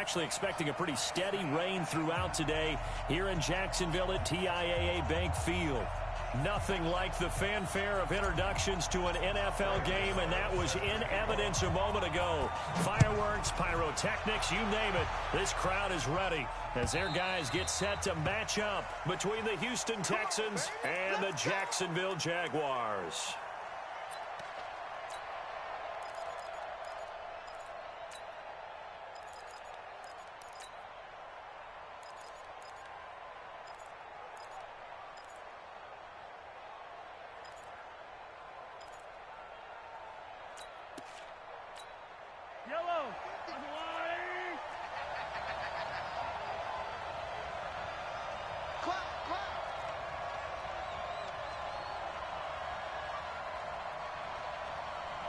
actually expecting a pretty steady rain throughout today here in Jacksonville at TIAA Bank Field. Nothing like the fanfare of introductions to an NFL game, and that was in evidence a moment ago. Fireworks, pyrotechnics, you name it. This crowd is ready as their guys get set to match up between the Houston Texans and the Jacksonville Jaguars.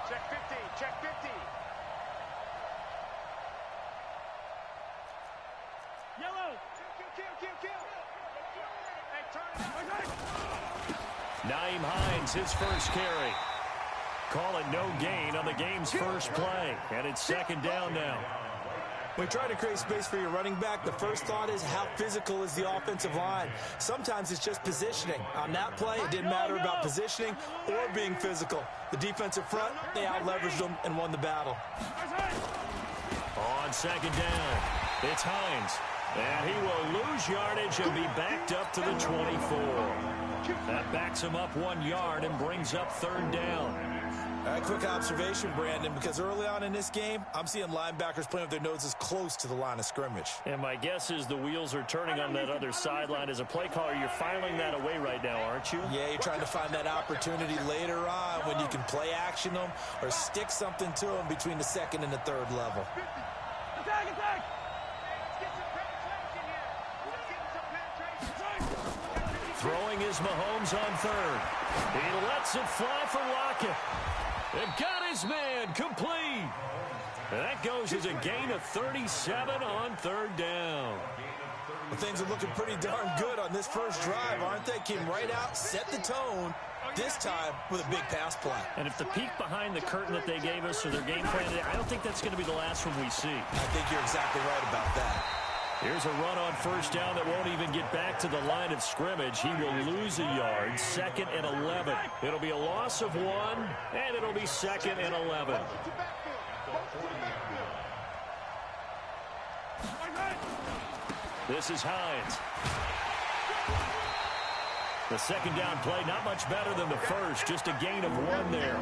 Check 50, check 50. Yellow. Kill. Hey, turn it. Naeem Hines, his first carry. Call it no gain on the game's first play. And it's second down now. When you try to create space for your running back, the first thought is how physical is the offensive line. Sometimes it's just positioning. On that play, it didn't matter about positioning or being physical. The defensive front, they out-leveraged them and won the battle. On second down, it's Hines. And he will lose yardage and be backed up to the 24. That backs him up 1 yard and brings up third down. Quick observation, Brandon, because early on in this game, I'm seeing linebackers playing with their noses close to the line of scrimmage. And my guess is the wheels are turning on that other sideline. As a play caller, you're filing that away right now, aren't you? Yeah, you're trying to find that opportunity later on when you can play action them or stick something to them between the second and the third level. Attack! Throwing is Mahomes on third. He lets it fly for Lockett. And got his man complete. And that goes as a gain of 37 on third down. Well, things are looking pretty darn good on this first drive, aren't they? Came right out, set the tone, this time with a big pass play. And if the peek behind the curtain that they gave us or their game plan, I don't think that's going to be the last one we see. I think you're exactly right about that. Here's a run on first down that won't even get back to the line of scrimmage. He will lose a yard, second and 11. It'll be a loss of 1, and it'll be second and 11. This is Hines. The second down play, not much better than the first, just a gain of 1 there.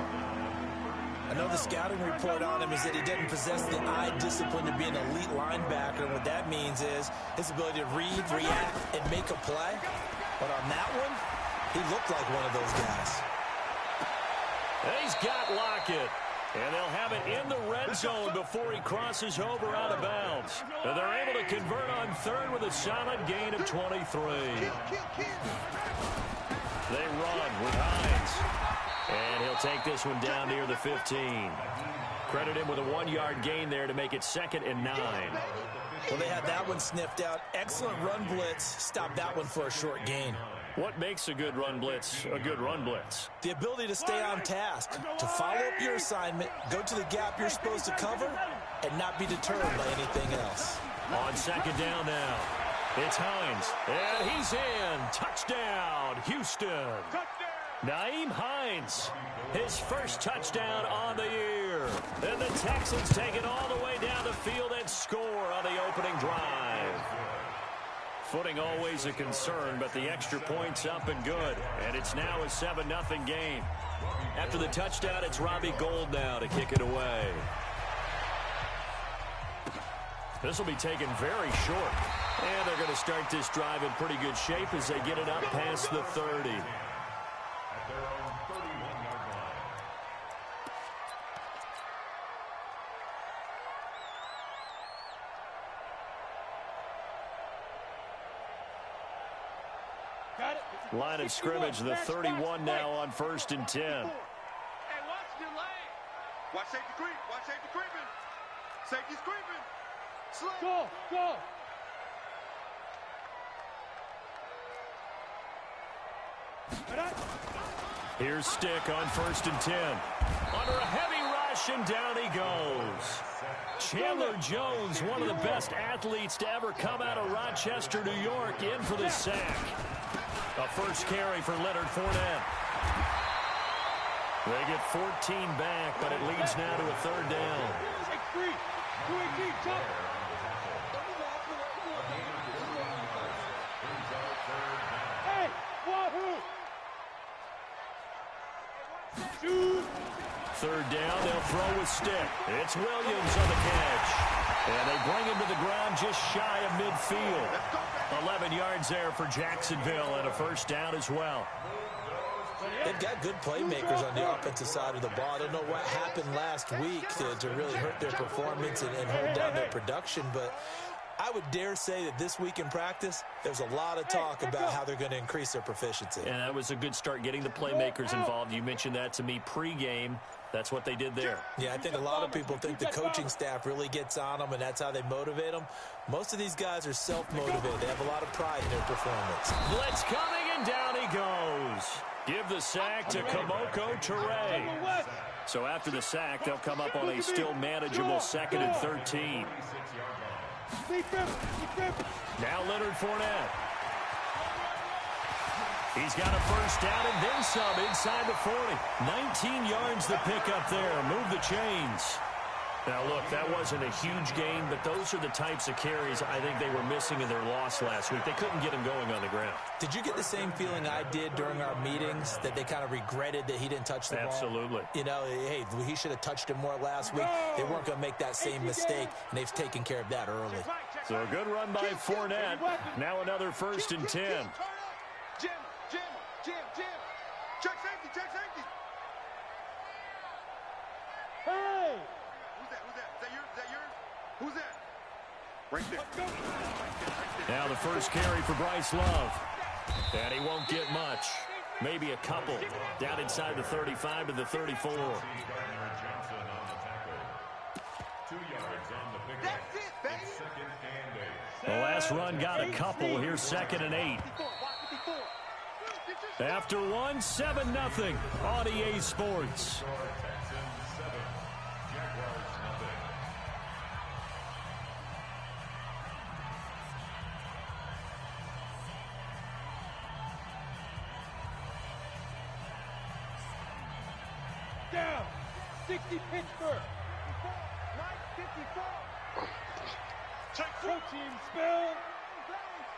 I know the scouting report on him is that he doesn't possess the eye discipline to be an elite linebacker. And what that means is his ability to read, react, and make a play. But on that one, he looked like one of those guys. And he's got Lockett. And they'll have it in the red zone before he crosses over out of bounds. And they're able to convert on third with a solid gain of 23. They run with Hines. And he'll take this one down near the 15. Credit him with a 1-yard gain there to make it second and 9. Well, they had that one sniffed out. Excellent run blitz. Stopped that one for a short gain. What makes a good run blitz a good run blitz? The ability to stay on task, to follow up your assignment, go to the gap you're supposed to cover, and not be deterred by anything else. On second down now, it's Hines. And he's in. Touchdown, Houston. Naeem Hines, his first touchdown on the year. And the Texans take it all the way down the field and score on the opening drive. Footing always a concern, but the extra point's up and good. And it's now a 7-0 game. After the touchdown, it's Robbie Gould now to kick it away. This will be taken very short. And they're going to start this drive in pretty good shape as they get it up past the 30. Line of scrimmage, the 31 now on 1st and 10. Hey, watch the lane. Watch safety creep. Watch safety creeping. Safety's creeping. Slow. Go. Here's Stick on 1st and 10. Under a heavy rush, and down he goes. Chandler Jones, one of the best athletes to ever come out of Rochester, New York, in for the sack. A first carry for Leonard Fournette. They get 14 back, but it leads now to a third down. Third down, they'll throw with stick. It's Williams on the catch. And they bring him to the ground just shy of midfield. 11 yards there for Jacksonville and a first down as well. They've got good playmakers on the offensive side of the ball. I don't know what happened last week to really hurt their performance and hold down their production, but I would dare say that this week in practice, there's a lot of talk about how they're going to increase their proficiency. And that was a good start, getting the playmakers involved. You mentioned that to me pregame. That's what they did there. Yeah, I think a lot of people think the coaching staff really gets on them, and that's how they motivate them. Most of these guys are self-motivated. They have a lot of pride in their performance. Blitz coming, and down he goes. Give the sack to Kamoko Toure. So after the sack, they'll come up on a still manageable 2nd and 13. Now Leonard Fournette. He's got a first down and then some inside the 40. 19 yards the pickup there. Move the chains. Now, look, that wasn't a huge gain, but those are the types of carries I think they were missing in their loss last week. They couldn't get him going on the ground. Did you get the same feeling I did during our meetings, that they kind of regretted that he didn't touch the ball? Absolutely. You know, hey, he should have touched it more last week. They weren't going to make that same mistake, and they've taken care of that early. So a good run by Fournette. Now another 1st and 10. Jim. Check safety. Hey! Is that yours? Who's that? Right there. Now the first carry for Bryce Love. And he won't get much. Maybe a couple. Down inside the 35 to the 34. That's it, baby. The last run got a couple. Here's 2nd and 8. After 7-0 on EA Sports. Down. 60 Pittsburgh. Mike 54. Protein spill.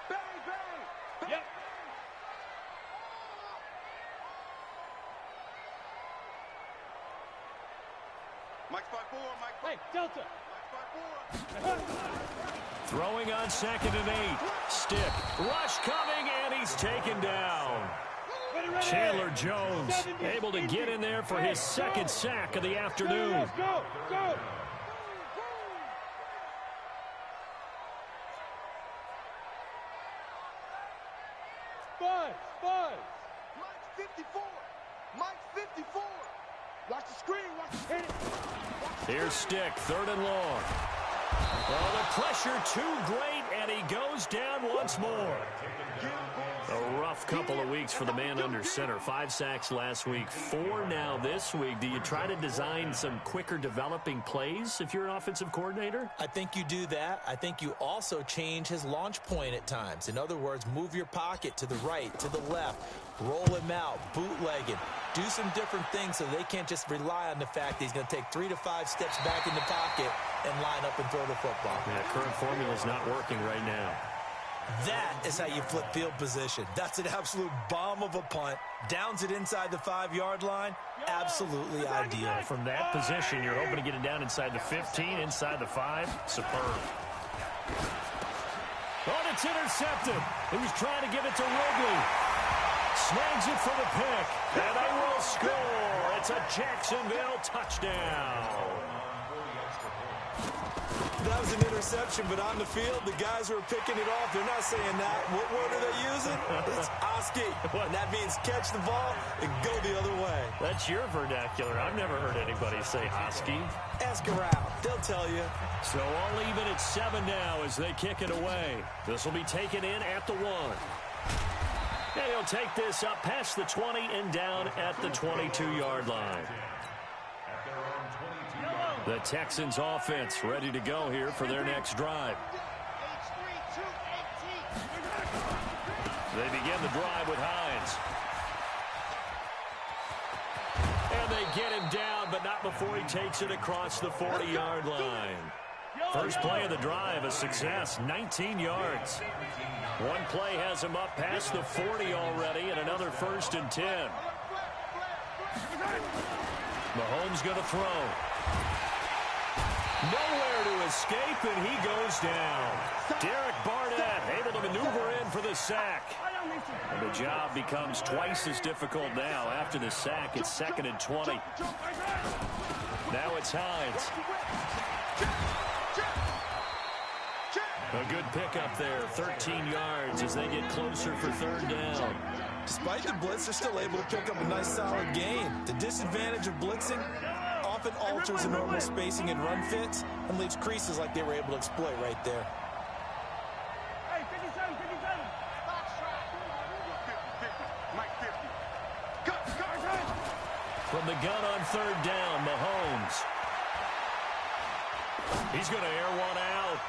Bang. Yep. Mike spot 4. Hey, Delta. Mike spot 4. Throwing on 2nd and 8. Stick. Rush coming, and he's taken down. Chandler Jones able to get in there for his 2nd sack of the afternoon. Go. Buzz. Mike 54. Watch the screen. Hit it. Here's Stick, 3rd and long. Oh, the pressure too great, and he goes down once more. A rough couple of weeks for the man under center. 5 sacks last week, 4 now this week. Do you try to design some quicker developing plays if you're an offensive coordinator? I think you do that. I think you also change his launch point at times. In other words, move your pocket to the right, to the left, roll him out, bootleg him. Do some different things so they can't just rely on the fact that he's going to take 3 to 5 steps back in the pocket and line up and throw the football. Yeah, current formula is not working right now. That is how you flip field position. That's an absolute bomb of a punt. Downs it inside the 5-yard line. Absolutely ideal. From that position, you're hoping to get it down inside the 15, inside the 5. Superb. Oh, it's intercepted. He was trying to give it to Wrigley. Snags it for the pick. And they will score. It's a Jacksonville touchdown. That was an interception, but on the field, the guys who are picking it off, they're not saying that. What word are they using? It's Oski. And that means catch the ball and go the other way. That's your vernacular. I've never heard anybody say Oski. Ask around. They'll tell you. So all even at 7 now as they kick it away. This will be taken in at the 1. And he'll take this up past the 20 and down at the 22-yard line. The Texans offense ready to go here for their next drive. They begin the drive with Hines. And they get him down, but not before he takes it across the 40-yard line. First play of the drive, a success, 19 yards. One play has him up past the 40 already, and another 1st and 10. Mahomes going to throw. Nowhere to escape, and he goes down. Derek Barnett able to maneuver in for the sack. And the job becomes twice as difficult now. After the sack, it's 2nd and 20. Now it's Hines. A good pickup there, 13 yards as they get closer for 3rd down. Despite the blitz, they're still able to pick up a nice solid gain. The disadvantage of blitzing often alters the normal spacing and run fits and leaves creases like they were able to exploit right there. Hey, 57, 57. Mike 50. Cut. From the gun on 3rd down, Mahomes. He's going to air one out.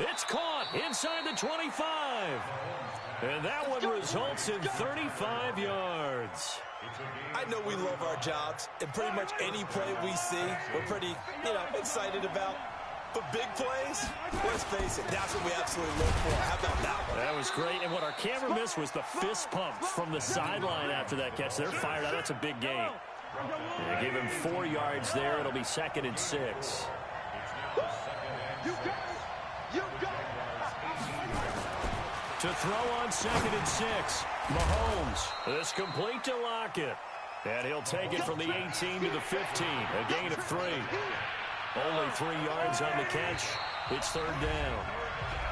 It's caught inside the 25. And that one results in 35 yards. I know we love our jobs, and pretty much any play we see, we're pretty, excited about. But big plays, let's face it, that's what we absolutely look for. How about that one? That was great, and what our camera missed was the fist pump from the sideline after that catch. They're fired out. That's a big gain. They give him 4 yards there. It'll be 2nd and 6. To throw on 2nd and 6. Mahomes is complete to Lockett. And he'll take it from the 18 to the 15. A gain of 3. Only 3 yards on the catch. It's 3rd down.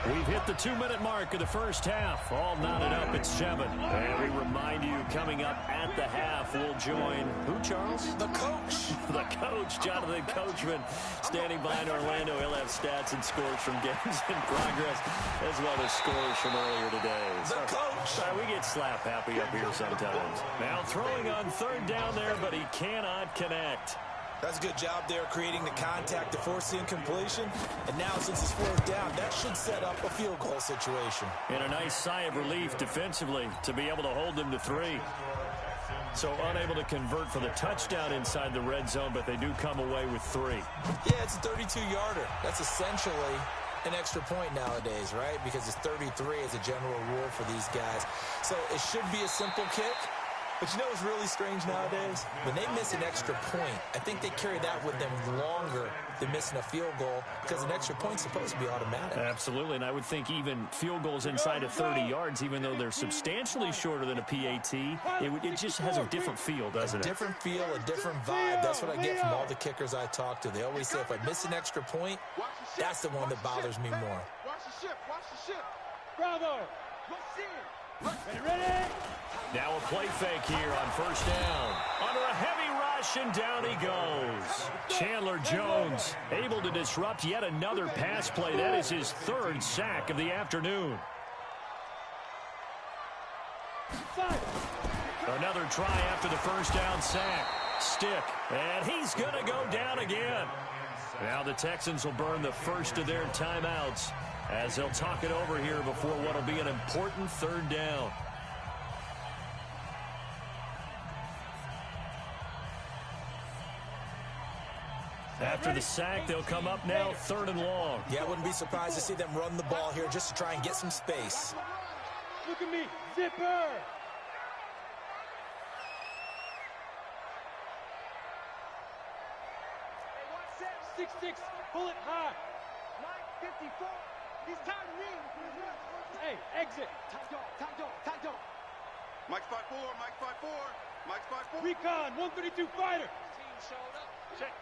We've hit the 2-minute mark of the first half. All knotted up at 7. And we remind you, coming up at the half, we'll join who, Charles? The coach. The coach, Jonathan Coachman, standing by in Orlando. He'll have stats and scores from games in progress, as well as scores from earlier today. The coach. Sorry, we get slap happy up here sometimes. Now throwing on 3rd down there, but he cannot connect. That's a good job there creating the contact to force the incompletion. And now since it's 4th down, that should set up a field goal situation. And a nice sigh of relief defensively to be able to hold them to 3. So unable to convert for the touchdown inside the red zone, but they do come away with 3. Yeah, it's a 32-yarder. That's essentially an extra point nowadays, right? Because it's 33 as a general rule for these guys. So it should be a simple kick. But you know what's really strange nowadays? When they miss an extra point, I think they carry that with them longer than missing a field goal because an extra point's supposed to be automatic. Absolutely, and I would think even field goals inside of 30 yards, even though they're substantially shorter than a PAT, it just has a different feel, doesn't it? A different feel, a different vibe. That's what I get from all the kickers I talk to. They always say if I miss an extra point, that's the one that bothers me more. Watch the ship. Bravo. Let's see it. Ready? Now a play fake here on 1st down. Under a heavy rush, and down he goes. Chandler Jones able to disrupt yet another pass play. That is his 3rd sack of the afternoon. Another try after the 1st down sack. Stick, and he's going to go down again. Now the Texans will burn the first of their timeouts as they'll talk it over here before what will be an important 3rd down. After the sack, they'll come up now 3rd and long. Yeah, I wouldn't be surprised to see them run the ball here just to try and get some space. Look at me, zipper. 6'6", pull it high. Mike 54. He's tired of me. Hey, exit. Tight dog. Mike 5'4", Mike 5'4". Recon, 132 fighter. Team showed up. Check.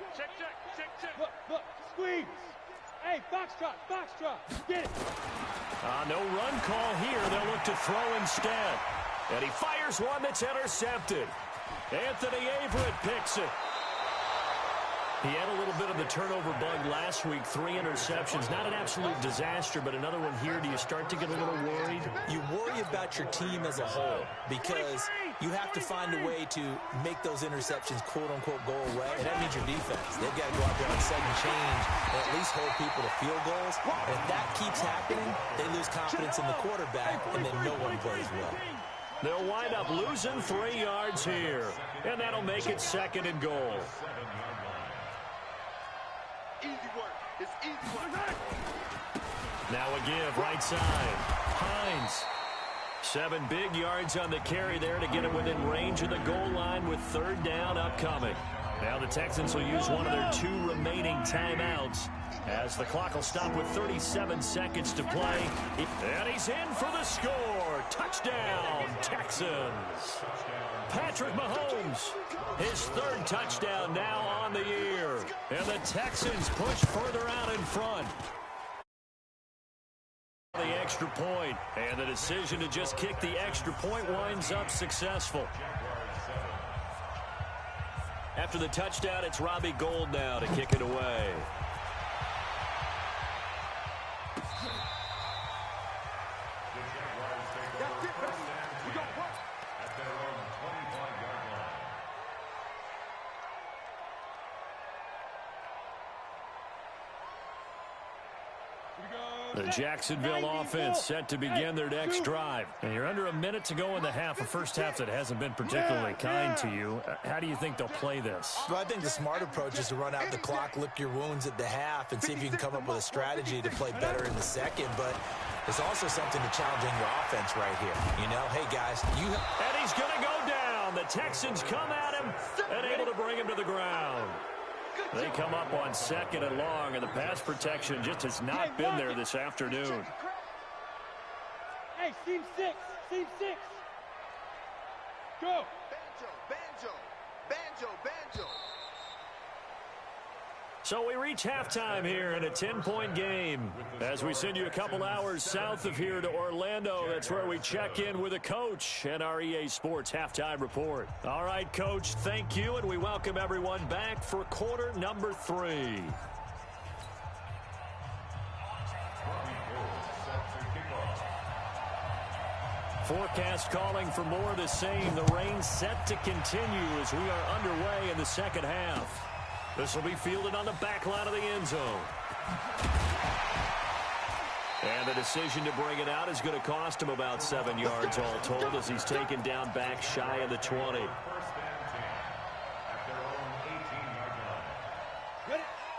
Look, squeeze. Hey, foxtrot. Get it. No run call here. They'll look to throw instead. And he fires one that's intercepted. Anthony Averett picks it. He had a little bit of the turnover bug last week, 3 interceptions. Not an absolute disaster, but another one here. Do you start to get a little worried? You worry about your team as a whole because you have to find a way to make those interceptions, quote-unquote, go away, and that means your defense. They've got to go out there on second change and at least hold people to field goals. And if that keeps happening, they lose confidence in the quarterback, and then no one plays well. They'll wind up losing 3 yards here, and that'll make it 2nd and goal. Easy work. It's easy work. Now a give, right side. Hines. 7 big yards on the carry there to get it within range of the goal line with 3rd down upcoming. Now the Texans will use one of their 2 remaining timeouts as the clock will stop with 37 seconds to play. And he's in for the score. Touchdown, Texans. Patrick Mahomes, his 3rd touchdown now on the year. And the Texans push further out in front. The extra point, and the decision to just kick the extra point winds up successful. After the touchdown, it's Robbie Gould now to kick it away. The Jacksonville offense set to begin their next drive. And you're under a minute to go in the half, a first half that hasn't been particularly kind to you. How do you think they'll play this? Well, I think the smart approach is to run out the clock, lick your wounds at the half, and see if you can come up with a strategy to play better in the second. But there's also something to challenging your offense right here. You know, hey, guys, and he's going to go down. The Texans come at him and able to bring him to the ground. They come up on 2nd and long, and the pass protection just has not been there this afternoon. Hey, seam 6. Seam 6. Go. Banjo, banjo, banjo, banjo. So we reach halftime here in a 10-point game. As we send you a couple hours south of here to Orlando, that's where we check in with a coach and our EA Sports halftime report. All right, Coach, thank you, and we welcome everyone back for quarter number 3. Forecast calling for more of the same. The rain set to continue as we are underway in the second half. This will be fielded on the back line of the end zone. And the decision to bring it out is going to cost him about 7 yards all told as he's taken down back shy of the 20.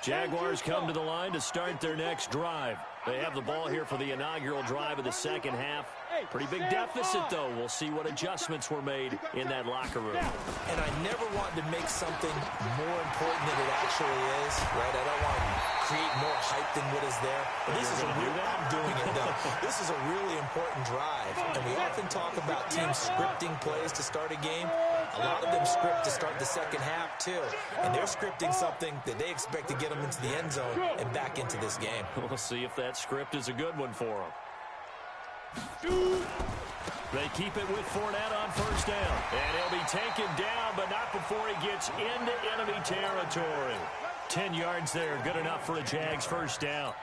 Jaguars come to the line to start their next drive. They have the ball here for the inaugural drive of the second half. Pretty big deficit, though. We'll see what adjustments were made in that locker room. And I never want to make something more important than it actually is, right? I don't want to create more hype than what is there. But this is I'm doing it, though. This is a really important drive. And we often talk about teams scripting plays to start a game. A lot of them script to start the second half, too. And they're scripting something that they expect to get them into the end zone and back into this game. We'll see if that script is a good one for them. They keep it with Fournette on first down. And he'll be taken down, but not before he gets into enemy territory. 10 yards there, good enough for a Jags first down.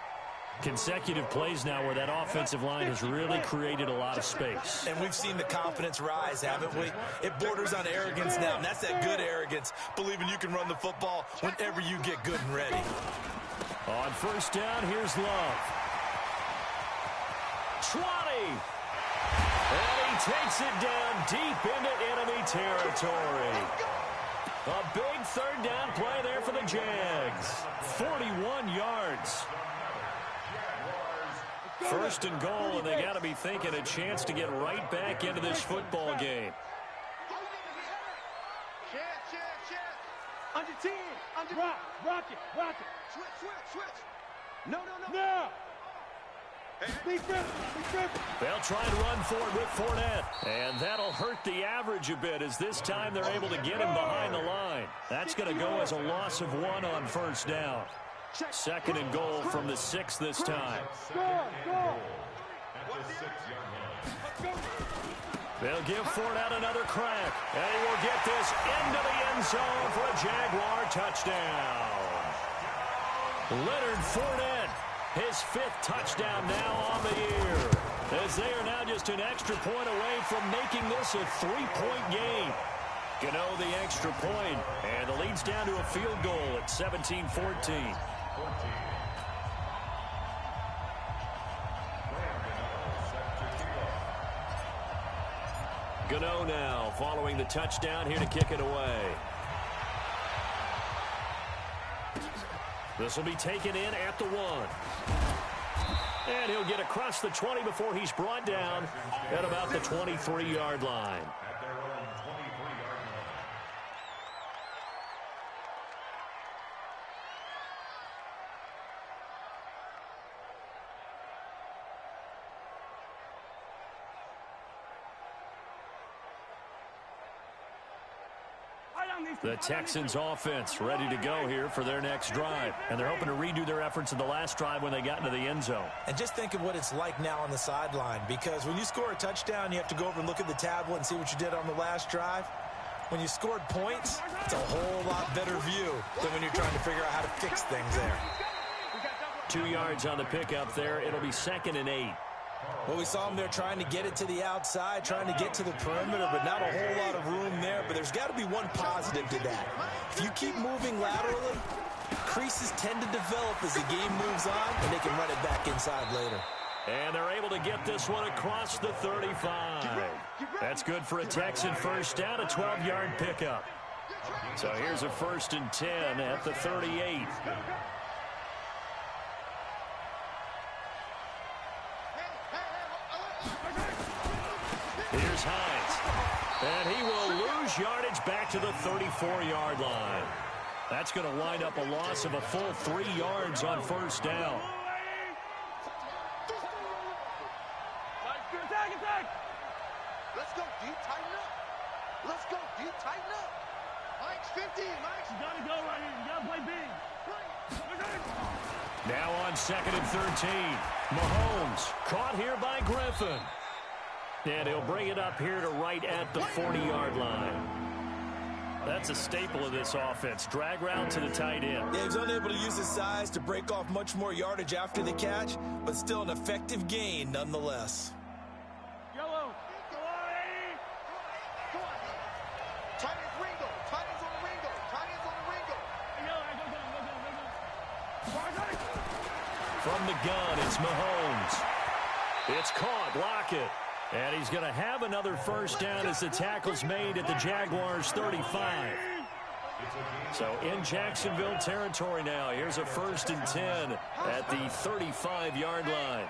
Consecutive plays now where that offensive line has really created a lot of space. And we've seen the confidence rise, haven't we? It borders on arrogance now, and that's that good arrogance, believing you can run the football whenever you get good and ready. On first down, here's Love. 20. And he takes it down deep into enemy territory. A big third down play there for the Jags. 41 yards. First and goal, and they got to be thinking a chance to get right back into this football game. Under 10. Rock it. Switch. No. They'll try and run forward with Fournette. And that'll hurt the average a bit as this time they're able to get him behind the line. That's going to go as a loss of 1 on first down. Second and goal from the 6 this time. They'll give Fournette another crack. And he will get this into the end zone for a Jaguar touchdown. Leonard Fournette, his 5th touchdown now on the year, as they are now just an extra point away from making this a 3-point game. Gano the extra point, and the lead's down to a field goal at 17-14. Gano now following the touchdown here to kick it away. This will be taken in at the 1. And he'll get across the 20 before he's brought down at about the 23-yard line. The Texans offense ready to go here for their next drive. And they're hoping to redo their efforts in the last drive when they got into the end zone. And just think of what it's like now on the sideline, because when you score a touchdown, you have to go over and look at the tablet and see what you did on the last drive. When you scored points, it's a whole lot better view than when you're trying to figure out how to fix things there. 2 yards on the pickup there. It'll be 2nd and 8. Well, we saw him there trying to get it to the outside, trying to get to the perimeter, but not a whole lot of room there. But there's got to be one positive to that. If you keep moving laterally, creases tend to develop as the game moves on, and they can run it back inside later. And they're able to get this one across the 35. That's good for a Texan first down, a 12-yard pickup. So here's a 1st and 10 at the 38. Here's Hines. And he will lose yardage back to the 34-yard line. That's going to wind up a loss of a full 3 yards on first down. Let's go, D. Tighten up. Let's go, D. Tighten up. Mike's 50. Mike's got to go right here. You got to play big. Now on 2nd and 13. Mahomes caught here by Griffin. And he'll bring it up here to right at the 40-yard line. That's a staple of this offense. Drag route to the tight end. Yeah, he's unable to use his size to break off much more yardage after the catch, but still an effective gain nonetheless. Yellow. Go on, Eddie. Go on. Tight ends Ringo. Tight ends on the Ringo. Tight ends on the Ringo. From the gun, it's Mahomes. It's caught. Lockett. And he's going to have another first down as the tackle's made at the Jaguars' 35. So in Jacksonville territory now. Here's a 1st and 10 at the 35-yard line.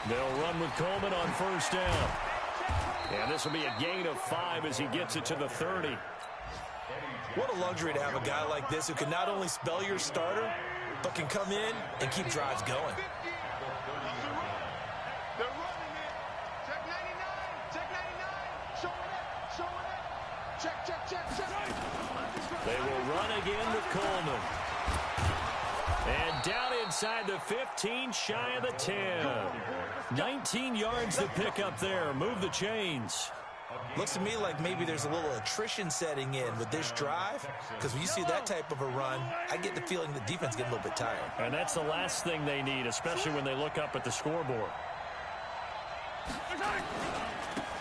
They'll run with Coleman on first down. And this will be a gain of 5 as he gets it to the 30. What a luxury to have a guy like this who can not only spell your starter, but can come in and keep drives going. They will run again with Coleman. And down inside the 15, shy of the 10. 19 yards to pick up there. Move the chains. Looks to me like maybe there's a little attrition setting in with this drive, because when you see that type of a run, I get the feeling the defense getting a little bit tired. And that's the last thing they need, especially when they look up at the scoreboard.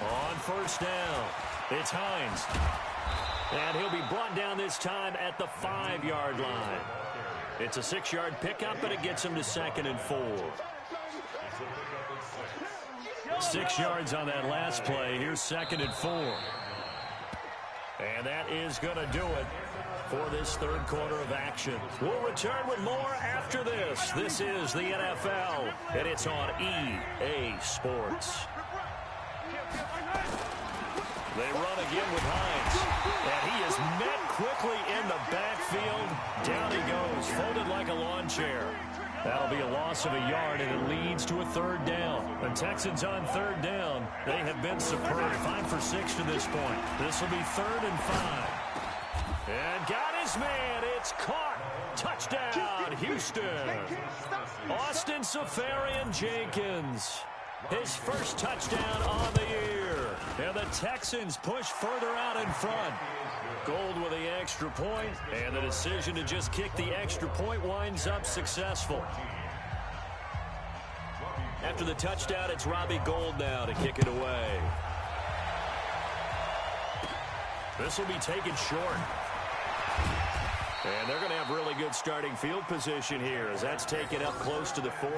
On first down, it's Hines. And he'll be brought down this time at the 5-yard line. It's a 6-yard pickup, but it gets him to 2nd and 4. 6 yards on that last play. Here's 2nd and 4. And that is going to do it for this third quarter of action. We'll return with more after this. This is the NFL, and it's on EA Sports. They run again with Hines. And he is met quickly in the backfield. Down he goes, folded like a lawn chair. That'll be a loss of a yard, and it leads to a 3rd down. The Texans on 3rd down. They have been superb. 5 for 6 to this point. This will be 3rd and 5. And got his man. It's caught. Touchdown, Houston. Austin Seferian-Jenkins. His first touchdown on the year. And the Texans push further out in front. Gold with the extra point, and the decision to just kick the extra point winds up successful. After the touchdown, it's Robbie Gould now to kick it away. This will be taken short. And they're going to have really good starting field position here as that's taken up close to the 40.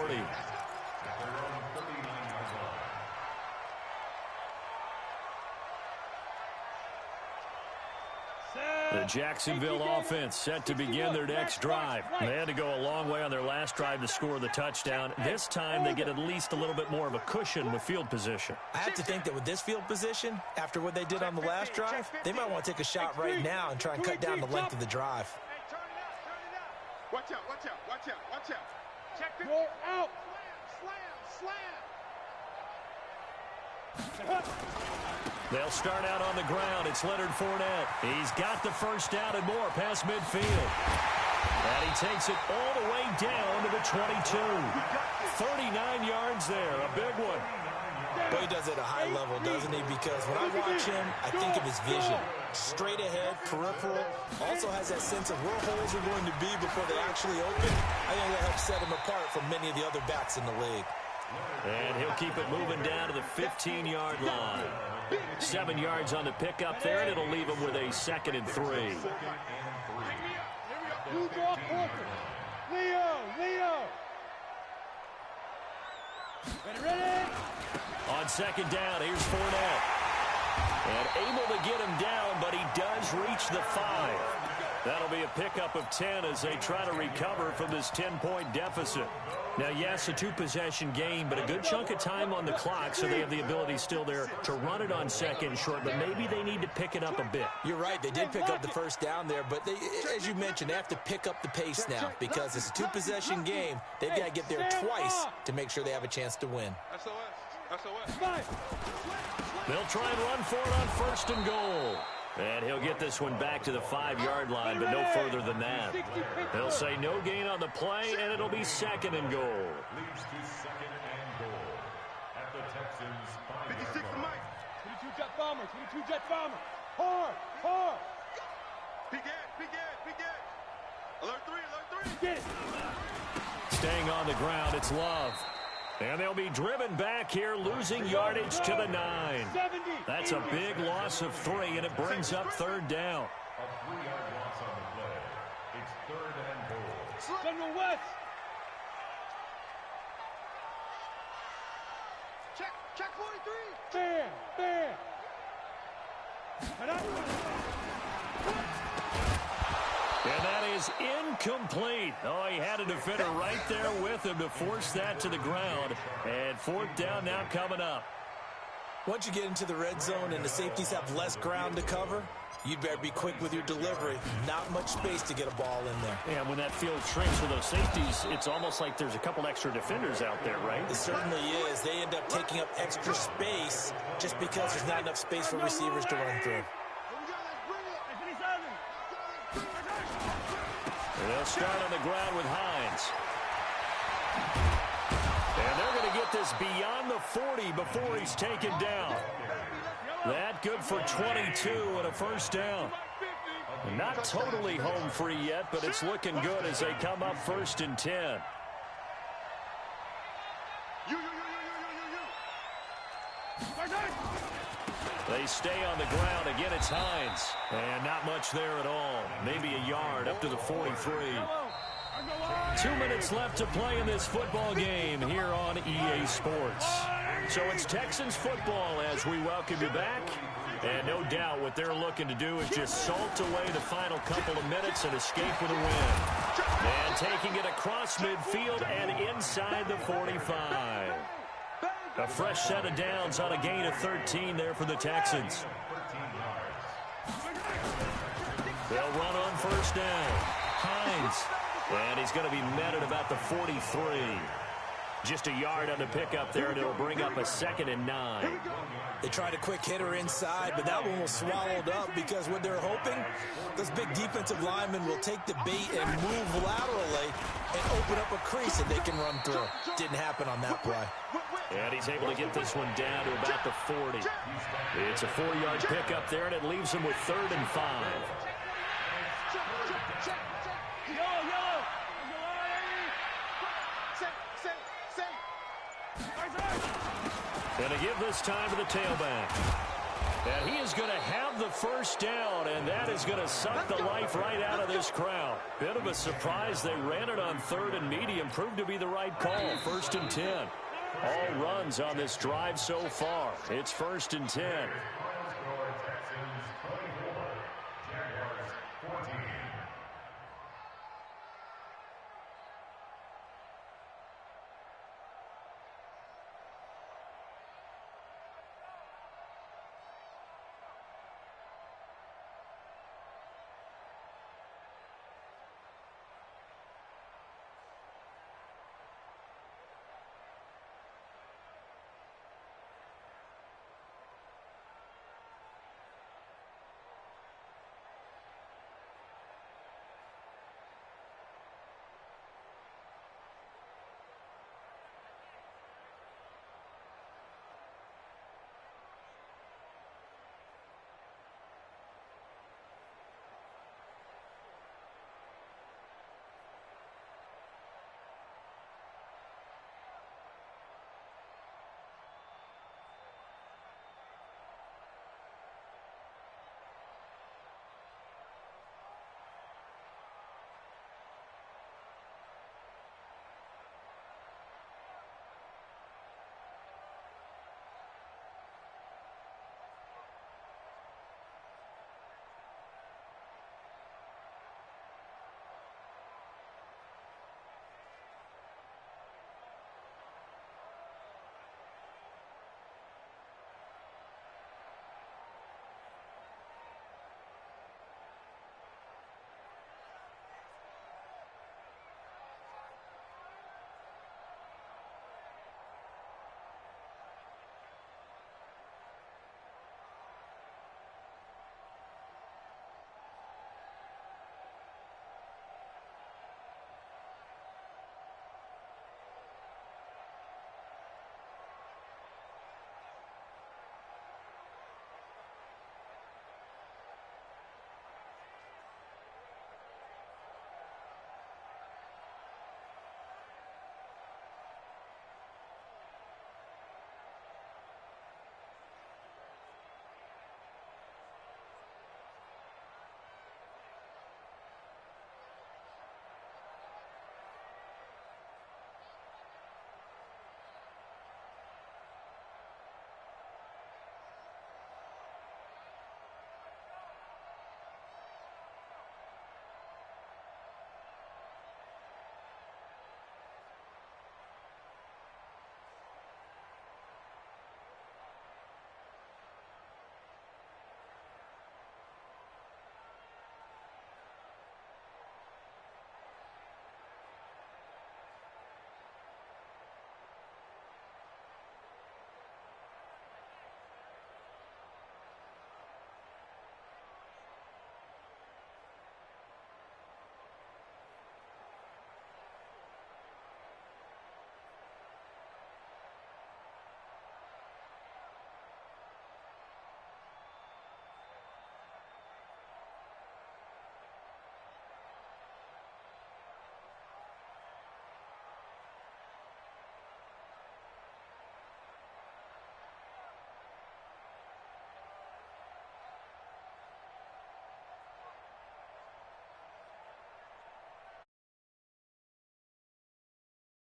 The Jacksonville offense set to begin their next drive. They had to go a long way on their last drive to score the touchdown. This time they get at least a little bit more of a cushion with field position. I have to think that with this field position, after what they did on the last drive, they might want to take a shot right now and try and cut down the length of the drive. Watch out, watch out, watch out, watch out. Check it. Roll out. Slam, slam. They'll start out on the ground. It's Leonard Fournette. He's got the first down and more past midfield. And he takes it all the way down to the 22. 39 yards there, a big one. But he does it at a high level, doesn't he? Because when I watch him, I think of his vision. Straight ahead, peripheral. Also has that sense of where holes are going to be before they actually open. I think that helps set him apart from many of the other backs in the league. And he'll keep it moving down to the 15-yard line. 7 yards on the pickup there, and it'll leave him with a 2nd and 3. Leo. Ready? On 2nd down, here's Fournette. And able to get him down, but he does reach the 5. That'll be a pickup of 10 as they try to recover from this 10-point deficit. Now, yes, a 2-possession game, but a good chunk of time on the clock, so they have the ability still there to run it on 2nd short, but maybe they need to pick it up a bit. You're right. They did pick up the first down there, but they, as you mentioned, they have to pick up the pace now because it's a 2-possession game. They've got to get there twice to make sure they have a chance to win. They'll try and run for it on 1st and goal. And he'll get this one back to the 5-yard line, but no further than that. They'll say no gain on the play, and it'll be 2nd and goal. Leads to 2nd and goal at the Texans 5-yard line. 22 jet bomber, 22 jet bomber. Hard. Begin. Alert 3. Get it. Staying on the ground, it's Love. And they'll be driven back here, losing yardage to the 9. That's a big loss of 3, and it brings up 3rd down. A 3-yard loss on the play. It's 3rd and goal. General West. Check 43. Bam. And that is incomplete. Oh, he had a defender right there with him to force that to the ground. And 4th down now coming up. Once you get into the red zone and the safeties have less ground to cover, you'd better be quick with your delivery. Not much space to get a ball in there. Yeah, when that field shrinks with those safeties, it's almost like there's a couple extra defenders out there, right? It certainly is. They end up taking up extra space just because there's not enough space for receivers to run through. They'll start on the ground with Hines. And they're going to get this beyond the 40 before he's taken down. That good for 22 and a 1st down. Not totally home free yet, but it's looking good as they come up 1st and 10. They stay on the ground. Again, it's Hines. And not much there at all. Maybe a yard up to the 43. 2 minutes left to play in this football game here on EA Sports. So it's Texans football as we welcome you back. And no doubt what they're looking to do is just salt away the final couple of minutes and escape with a win. And taking it across midfield and inside the 45. A fresh set of downs on a gain of 13 there for the Texans. They'll run on 1st down. Hines. And he's going to be met at about the 43. Just a yard on the pickup there, and it'll bring up a 2nd and 9. They tried a quick hitter inside, but that one was swallowed up because what they're hoping, those big defensive linemen will take the bait and move laterally and open up a crease that they can run through. Didn't happen on that play. And he's able to get this one down to about the 40. It's a 4-yard pickup there, and it leaves him with 3rd and 5. And to give this time to the tailback. And he is going to have the first down, and that is going to suck the life right out of this crowd. Bit of a surprise. They ran it on 3rd and medium. Proved to be the right call. 1st and 10. All runs on this drive so far. It's 1st and 10.